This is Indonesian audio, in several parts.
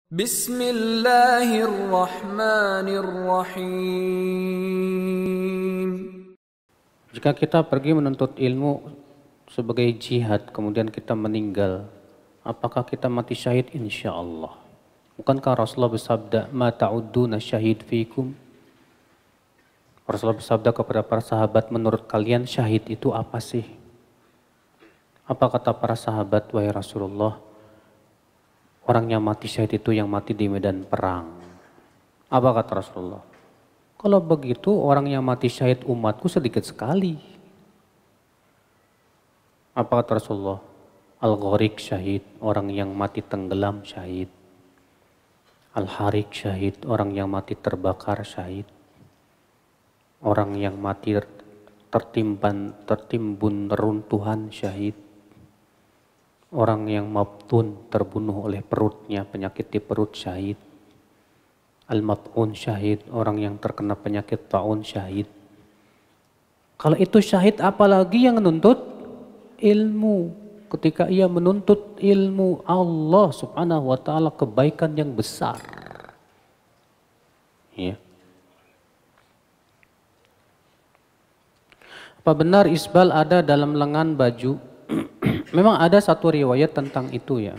Bismillahirrahmanirrahim. Jika kita pergi menuntut ilmu sebagai jihad, kemudian kita meninggal, apakah kita mati syahid? Insya Allah. Bukankah Rasulullah bersabda, "Ma ta'udduna syahid fikum?" Rasulullah bersabda kepada para sahabat, menurut kalian syahid itu apa sih? Apa kata para sahabat, wahai Rasulullah? Orang yang mati syahid itu yang mati di medan perang. Apa kata Rasulullah? Kalau begitu orang yang mati syahid umatku sedikit sekali. Apa kata Rasulullah? Al-Gharik syahid, orang yang mati tenggelam syahid. Al-Harik syahid, orang yang mati terbakar syahid. Orang yang mati tertimbun runtuhan syahid. Orang yang mabtun terbunuh oleh perutnya, penyakit di perut syahid. Al-mat'un syahid, orang yang terkena penyakit ta'un syahid. Kalau itu syahid, apalagi yang menuntut ilmu. Ketika ia menuntut ilmu Allah subhanahu wa ta'ala, kebaikan yang besar. Ya. Apa benar isbal ada dalam lengan baju? Memang ada satu riwayat tentang itu ya.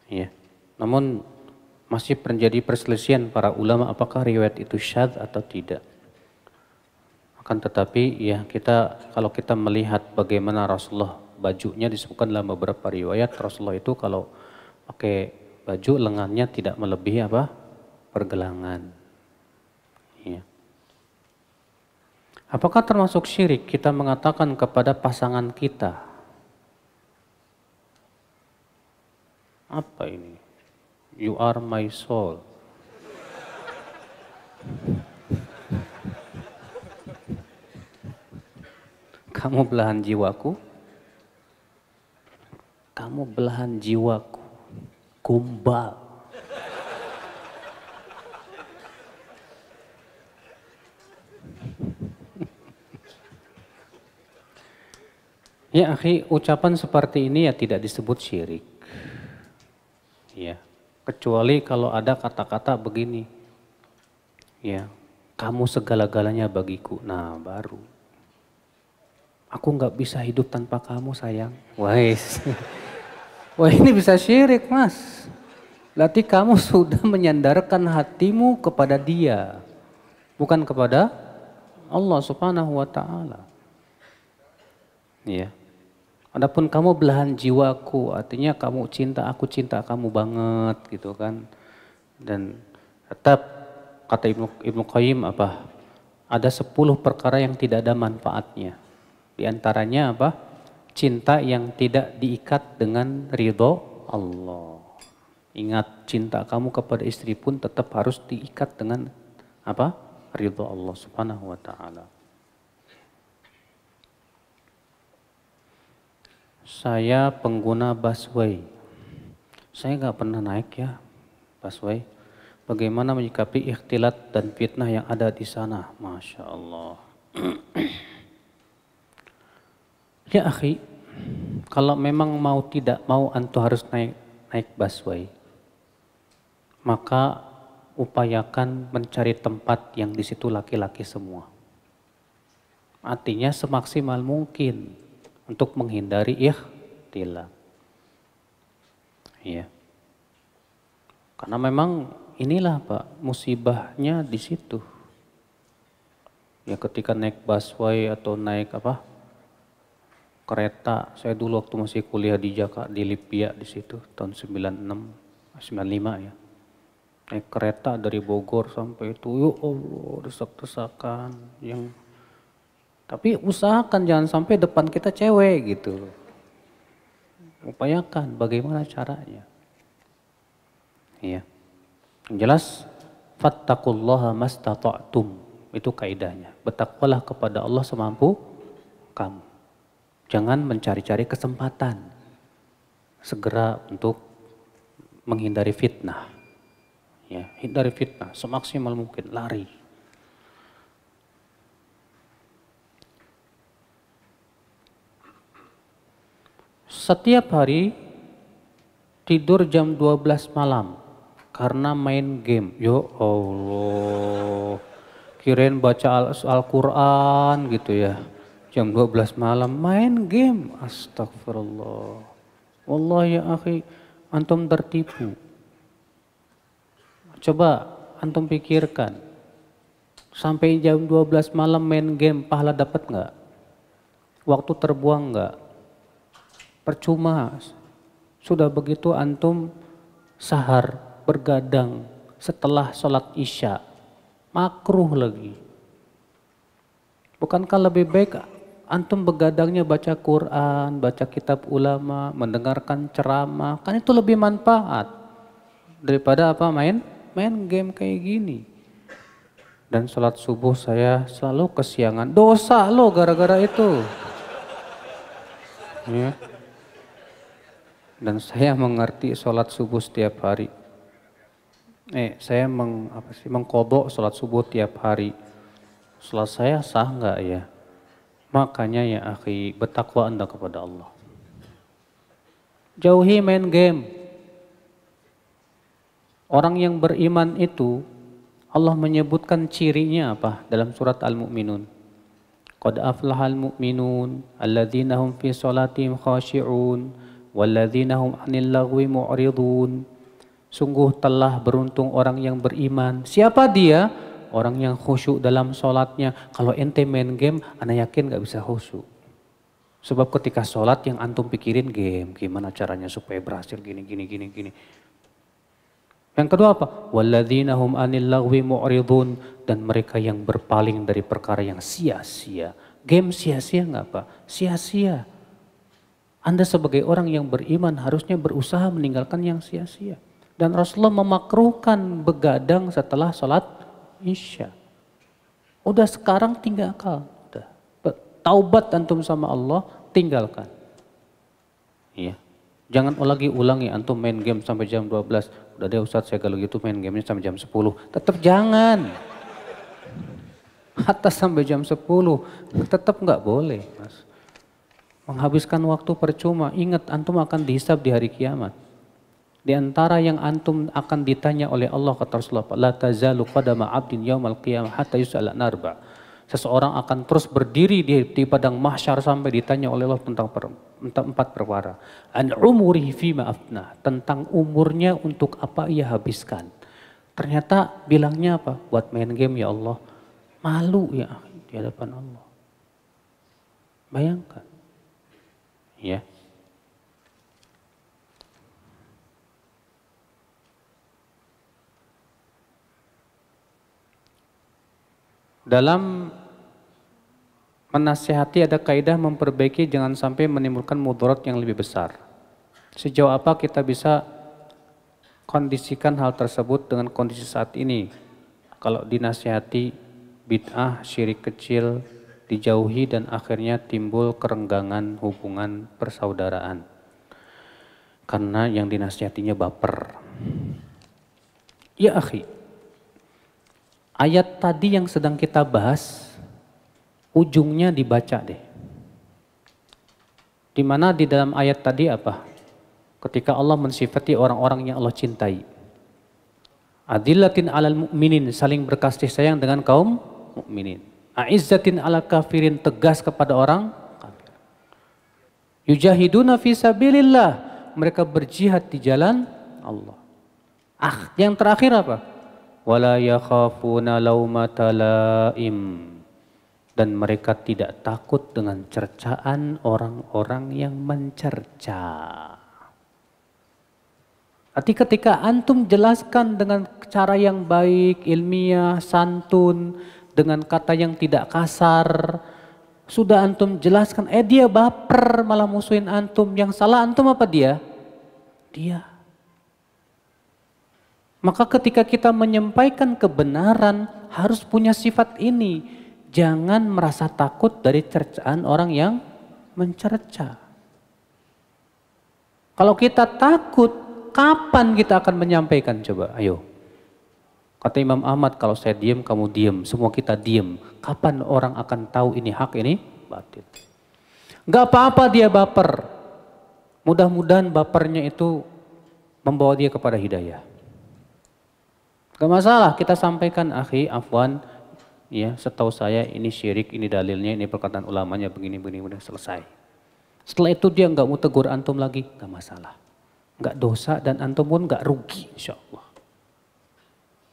Ya. Namun masih terjadi perselisihan para ulama apakah riwayat itu syadz atau tidak. Akan tetapi ya kalau kita melihat bagaimana Rasulullah bajunya disebutkan dalam beberapa riwayat, Rasulullah itu kalau pakai baju lengannya tidak melebihi pergelangan. Ya. Apakah termasuk syirik kita mengatakan kepada pasangan kita, apa ini? You are my soul. Kamu belahan jiwaku. Kamu belahan jiwaku. Kumbal. Ya akhi, ucapan seperti ini ya tidak disebut syirik. Ya, kecuali kalau ada kata-kata begini. Ya, kamu segala-galanya bagiku. Nah, baru. Aku nggak bisa hidup tanpa kamu sayang. Wah, wah ini bisa syirik mas. Berarti kamu sudah menyandarkan hatimu kepada dia. Bukan kepada Allah subhanahu wa ta'ala. Ya. Adapun kamu belahan jiwaku, artinya kamu cinta, aku cinta kamu banget gitu kan. Dan tetap kata Ibnu Qayyim ada 10 perkara yang tidak ada manfaatnya. Di antaranya cinta yang tidak diikat dengan ridho Allah. Ingat, cinta kamu kepada istri pun tetap harus diikat dengan ridho Allah subhanahu wa ta'ala. Saya pengguna busway. Saya nggak pernah naik ya busway. Bagaimana menyikapi ikhtilat dan fitnah yang ada di sana? Masya Allah. Ya akhi, kalau memang tidak mau antum harus naik busway, maka upayakan mencari tempat yang di situ laki-laki semua. Artinya semaksimal mungkin untuk menghindari ikhtilat. Iya. Karena memang inilah musibahnya di situ. Ya ketika naik busway atau naik kereta, saya dulu waktu masih kuliah di Jakarta di Lipia di situ tahun 95 ya. Naik kereta dari Bogor sampai itu, ya Allah, desak-desakan yang. Tapi usahakan jangan sampai depan kita cewek gitu. Upayakan bagaimana caranya. Iya. Yang jelas, fattaqullaha mastata'tum. Itu kaidahnya. Bertakwalah kepada Allah semampu kamu. Jangan mencari-cari kesempatan. Segera untuk menghindari fitnah. Ya, hindari fitnah semaksimal mungkin, lari. Setiap hari tidur jam 12 malam karena main game. Ya Allah, kirain baca Al-Quran gitu ya. Jam 12 malam main game, astagfirullah. Wallahi ya akhi, antum tertipu. Coba antum pikirkan, sampai jam 12 malam main game, pahala dapat nggak? Waktu terbuang nggak? Percuma. Sudah begitu antum sahar, bergadang setelah sholat isya, makruh lagi. Bukankah lebih baik antum begadangnya baca Quran, baca kitab ulama, mendengarkan ceramah, kan itu lebih manfaat daripada apa main game kayak gini. Dan sholat subuh saya selalu kesiangan, dosa lo gara-gara itu. Ya. Dan saya mengerti sholat subuh setiap hari. Saya mengkodok sholat subuh tiap hari. Sholat saya sah nggak ya? Makanya ya akhi, bertakwa Anda kepada Allah. Jauhi main game. Orang yang beriman itu, Allah menyebutkan cirinya apa dalam surat Al-Mu'minun. Qad aflahal mu'minun, alladzina hum fi sholatihim khashi'un, walladzina hum 'anil lagwi mu'ridun. Sungguh telah beruntung orang yang beriman. Siapa dia? Orang yang khusyuk dalam sholatnya. Kalau ente main game, ana yakin gak bisa khusyuk. Sebab ketika sholat yang antum pikirin game, gimana caranya supaya berhasil gini. Yang kedua apa? Walladzina hum 'anil lagwi mu'ridun, dan mereka yang berpaling dari perkara yang sia-sia. Game sia-sia nggak apa? Sia-sia. Anda sebagai orang yang beriman harusnya berusaha meninggalkan yang sia-sia. Dan Rasulullah memakruhkan begadang setelah sholat isya. Udah sekarang tinggalkan. Udah. Taubat antum sama Allah, tinggalkan. Iya. Jangan lagi ulangi antum main game sampai jam 12. Udah deh Ustadz, saya kalau gitu main gamenya sampai jam 10. Tetap jangan. Atas sampai jam 10. Tetap nggak boleh, Mas. Menghabiskan waktu percuma. Ingat antum akan dihisab di hari kiamat. Di antara yang antum akan ditanya oleh Allah kata Rasulullah, la tazalu qadama 'abdin yaumal qiyamah hatta yus'ala an arba'. Seseorang akan terus berdiri di padang mahsyar sampai ditanya oleh Allah tentang 4 perkara. An umurihi fima afnah, tentang umurnya untuk apa ia habiskan. Ternyata bilangnya apa? Buat main game ya Allah. Malu ya di hadapan Allah. Bayangkan. Ya. Dalam menasihati ada kaidah memperbaiki jangan sampai menimbulkan mudarat yang lebih besar. Sejauh apa kita bisa kondisikan hal tersebut dengan kondisi saat ini? Kalau dinasihati bid'ah, syirik kecil dijauhi dan akhirnya timbul kerenggangan hubungan persaudaraan. Karena yang dinasihatinya baper. Ya akhi, ayat tadi yang sedang kita bahas, ujungnya dibaca deh. Di mana di dalam ayat tadi apa? Ketika Allah mensifati orang-orang yang Allah cintai. Adillatin 'alal mu'minin, saling berkasih sayang dengan kaum mukminin. A'izzatin 'alal kafirin, tegas kepada orang kafir. Yujahiduna fi sabilillah, mereka berjihad di jalan Allah. Yang terakhir apa? Wala yakhafuna laumata laim, dan mereka tidak takut dengan cercaan orang-orang yang mencerca. Arti ketika antum jelaskan dengan cara yang baik, ilmiah, santun, dengan kata yang tidak kasar, sudah antum jelaskan, dia baper malah musuhin antum, yang salah antum apa dia? Dia. Maka ketika kita menyampaikan kebenaran harus punya sifat ini. Jangan merasa takut dari cercaan orang yang mencerca. Kalau kita takut, kapan kita akan menyampaikan? Coba, ayo. Kata Imam Ahmad, kalau saya diam, kamu diam. Semua kita diam. Kapan orang akan tahu ini hak, ini batil? Gak apa-apa dia baper. Mudah-mudahan bapernya itu membawa dia kepada hidayah. Gak masalah kita sampaikan, akhi, afwan, ya setahu saya ini syirik, ini dalilnya, ini perkataan ulamanya, begini, udah selesai. Setelah itu dia nggak mau tegur antum lagi, gak masalah. Nggak dosa dan antum pun nggak rugi, insya Allah.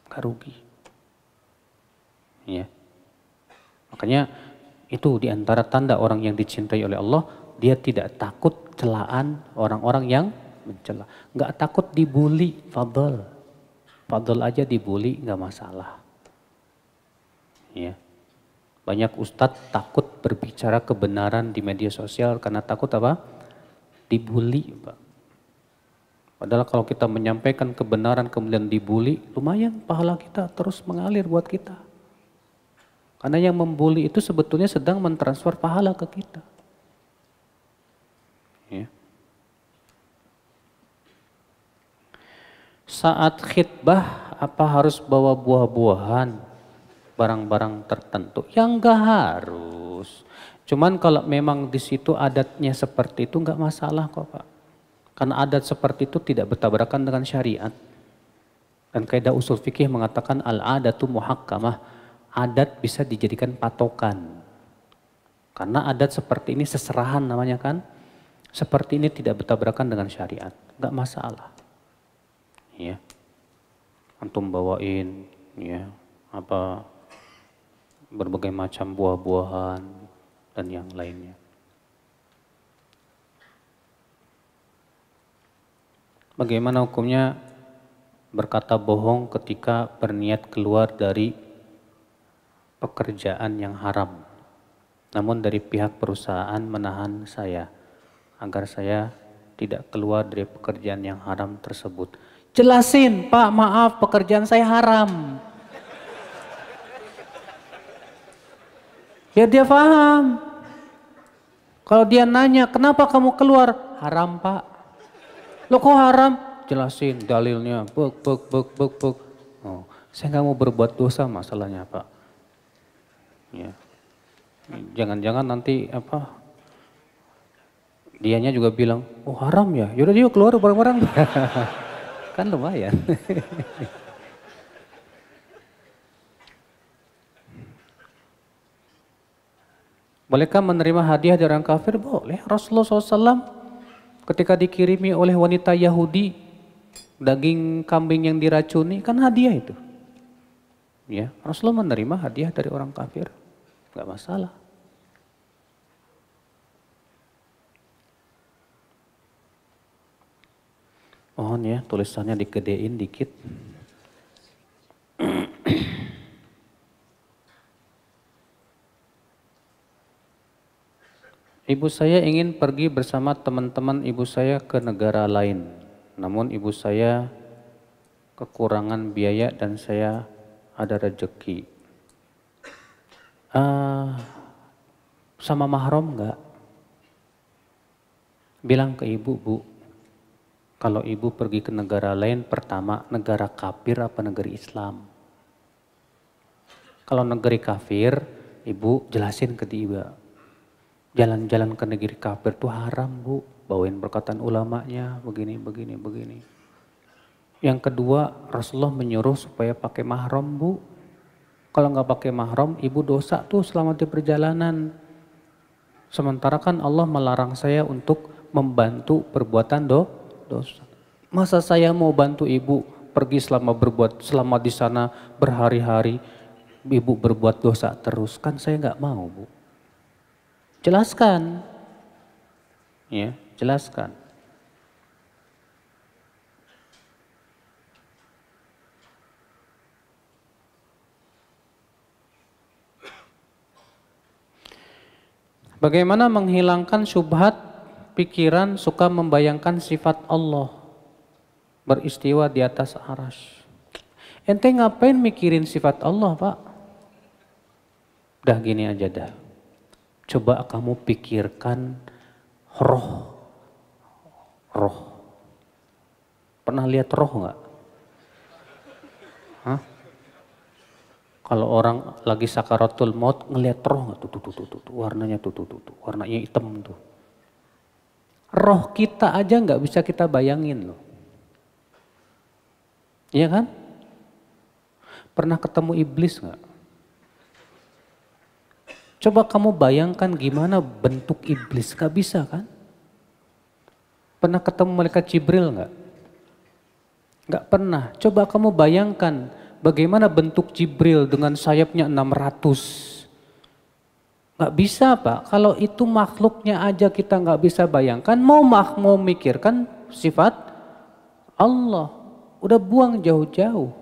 Nggak rugi. Ya. Makanya itu diantara tanda orang yang dicintai oleh Allah, dia tidak takut celaan orang-orang yang mencela. Nggak takut dibully, fadl. Fadl aja dibully nggak masalah. Ya. Banyak ustadz takut berbicara kebenaran di media sosial karena takut apa? Dibully, Pak. Padahal kalau kita menyampaikan kebenaran kemudian dibully, lumayan pahala kita terus mengalir buat kita. Karena yang membuli itu sebetulnya sedang mentransfer pahala ke kita. Ya. Saat khitbah apa harus bawa buah-buahan, barang-barang tertentu? Ya enggak harus. Cuman kalau memang di situ adatnya seperti itu enggak masalah kok, Pak. Karena adat seperti itu tidak bertabrakan dengan syariat. Dan kaidah usul fikih mengatakan al-adatu muhakkamah. Adat bisa dijadikan patokan. Karena adat seperti ini seserahan namanya kan. Seperti ini tidak bertabrakan dengan syariat. Enggak masalah. Ya. Antum bawain ya apa berbagai macam buah-buahan dan yang lainnya. Bagaimana hukumnya berkata bohong ketika berniat keluar dari pekerjaan yang haram, namun dari pihak perusahaan menahan saya agar saya tidak keluar dari pekerjaan yang haram tersebut? Jelasin, Pak, maaf pekerjaan saya haram. Biar dia paham. Kalau dia nanya, kenapa kamu keluar? Haram, Pak. Loh kok haram? Jelasin dalilnya. Buk. Oh, saya nggak mau berbuat dosa masalahnya, Pak. Ya. Jangan-jangan nanti apa? Dianya juga bilang, oh haram ya. Yaudah dia keluar bareng-bareng. Kan lumayan. Bolehkah menerima hadiah dari orang kafir? Boleh. Rasulullah SAW ketika dikirimi oleh wanita Yahudi daging kambing yang diracuni, kan hadiah itu. Ya, Rasulullah menerima hadiah dari orang kafir. Gak masalah. Mohon ya tulisannya digedein dikit. Ibu saya ingin pergi bersama teman-teman ibu saya ke negara lain. Namun ibu saya kekurangan biaya dan saya ada rezeki. Sama mahram enggak? Bilang ke ibu, Bu. Kalau ibu pergi ke negara lain, pertama negara kafir apa negeri Islam? Kalau negeri kafir, ibu jelasin ke dia. Jalan-jalan ke negeri kafir itu haram, Bu. Bawain perkataan ulamanya, begini. Yang kedua, Rasulullah menyuruh supaya pakai mahram, Bu. Kalau nggak pakai mahram, ibu dosa tuh selama di perjalanan. Sementara kan Allah melarang saya untuk membantu perbuatan dosa. Masa saya mau bantu ibu pergi selama di sana berhari-hari, ibu berbuat dosa terus, kan saya nggak mau, Bu. Jelaskan, ya, jelaskan. Bagaimana menghilangkan syubhat pikiran suka membayangkan sifat Allah beristiwa di atas arasy? Ente ngapain mikirin sifat Allah, Pak? Dah gini aja dah. Coba kamu pikirkan roh. Pernah lihat roh nggak? Hah? Kalau orang lagi sakaratul maut ngelihat roh nggak? Tuh, warnanya tuh, warnanya hitam tuh. Roh kita aja nggak bisa kita bayangin loh. Iya kan? Pernah ketemu iblis nggak? Coba kamu bayangkan gimana bentuk iblis, gak bisa kan? Pernah ketemu malaikat Jibril nggak? Nggak pernah. Coba kamu bayangkan bagaimana bentuk Jibril dengan sayapnya 600. Nggak bisa Pak, kalau itu makhluknya aja kita nggak bisa bayangkan, mau mikirkan sifat Allah. Udah buang jauh-jauh.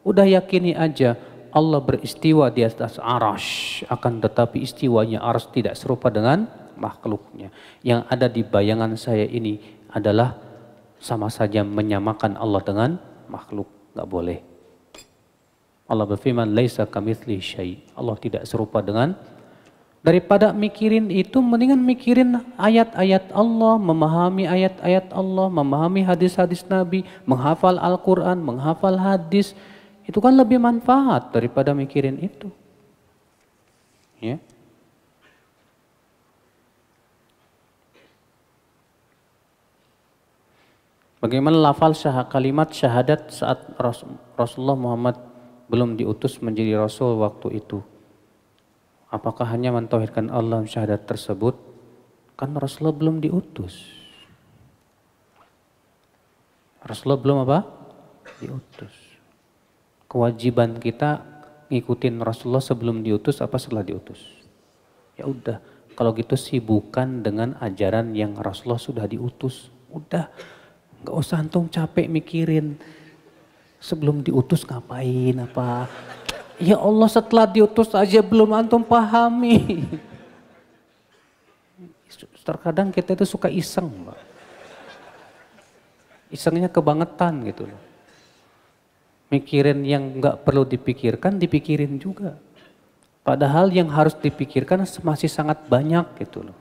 Udah yakini aja Allah beristiwa di atas arash, akan tetapi istiwanya arash tidak serupa dengan makhluknya. Yang ada di bayangan saya ini adalah sama saja menyamakan Allah dengan makhluk. Nggak boleh. Allah berfirman, laisa kamitslihi syai'. Allah tidak serupa dengan. Daripada mikirin itu, mendingan mikirin ayat-ayat Allah, memahami ayat-ayat Allah, memahami hadis-hadis Nabi, menghafal Al-Quran, menghafal hadis. Itu kan lebih manfaat daripada mikirin itu. Ya. Bagaimana lafal kalimat syahadat saat Rasulullah Muhammad belum diutus menjadi Rasul waktu itu? Apakah hanya mentauhidkan Allah syahadat tersebut? Kan Rasulullah belum diutus. Rasulullah belum apa? Diutus. Kewajiban kita ngikutin Rasulullah sebelum diutus apa setelah diutus? Ya udah, kalau gitu sibukan dengan ajaran yang Rasulullah sudah diutus. Udah, nggak usah antum capek mikirin sebelum diutus ngapain apa. Ya Allah, setelah diutus aja belum antum pahami. Terkadang kita itu suka iseng, Pak. Isengnya kebangetan gitu loh. Mikirin yang nggak perlu dipikirkan, dipikirin juga. Padahal yang harus dipikirkan masih sangat banyak gitu loh.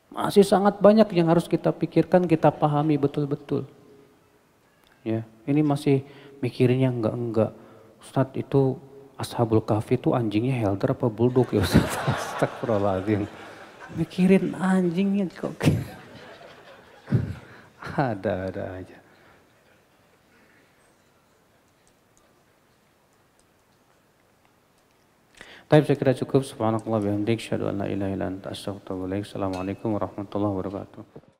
Masih sangat banyak yang harus kita pikirkan, kita pahami betul-betul. Ya, ini masih mikirin yang enggak. Ustadz, itu Ashabul Kahfi itu anjingnya Helder apa Bulldog ya Ustaz? Astagfirullahaladzim. Mikirin anjingnya kok. Ada aja. Baik, saya kira cukup. Subhanakallah bihamdik. Asyhadu an la ilaha illa anta astaghfiruka wa atubu ilaik. Assalamualaikum warahmatullahi wabarakatuh.